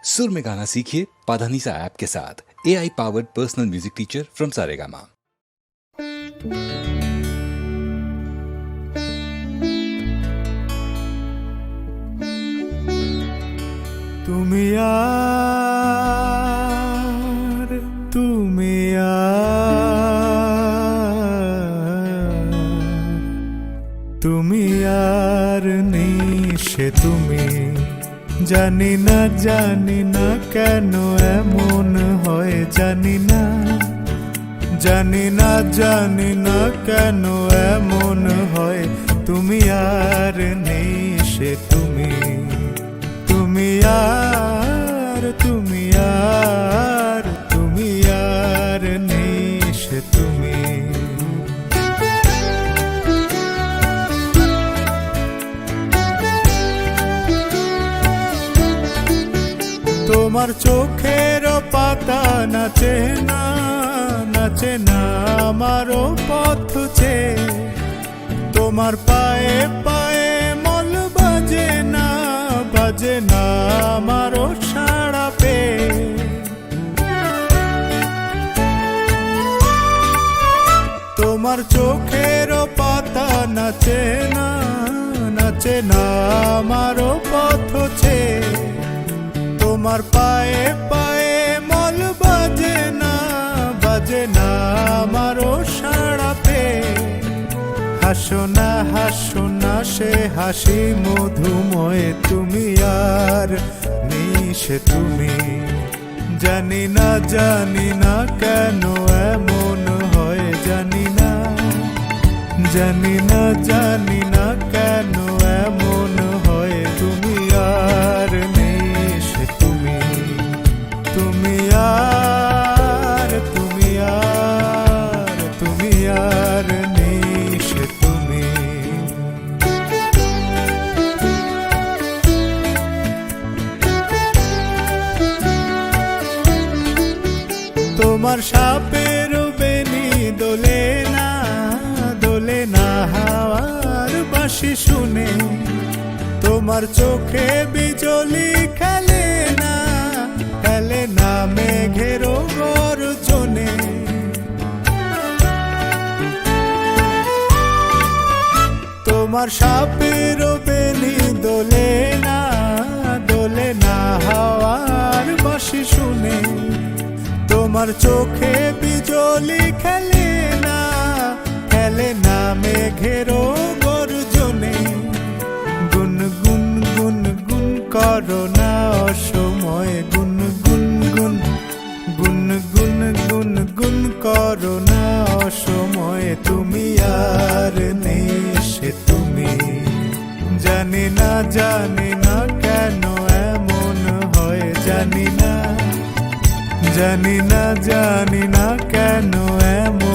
सुर में गाना सीखिए पाधानीसा ऐप के साथ। AI powered personal music teacher from Saregama. তুমি আর তুমি আর তুমি আর নিশে তুমি জানি না কেন এমন হয় জানি না কেন এমন হয় তুমি আর নিশে তুমি তুমি আর নিশে তুমি তোমার চোখের পাতা নাচে না আমারও পথ চেয়ে তোমার পায়ে পায়ে মল বাজে না আমারও সাড়া পেয়ে তোমার চোখের পাতা নাচে না আমারও পথ চেয়ে তোমার পায়ে পায়ে মল বাজে না আমারও সাড়া পেয়ে হাসো না সে হাসি মধুময় তুমি আর নিশে তুমি জানি না কেন এমন হয় জানি না কেন এমন হয় তুমি আর নিশে তুমি তুমি আর নিশে তুমি তোমার সাপের বেনি দোলে না হাওয়ার বাঁশি শুনে তোমার চোখে বিজলি খেলে না মেঘের গর্জনে তোমার সাপের বেনি দোলে না হাওয়ার বাঁশি শুনে তোমার চোখে বিজলি খেলে না মেঘের গর্জনে গুন করো না অসময় গুন করো না অসময় তুমি আর নিশে তুমি জানি না কেন এমন হয় জানি না কেন এমন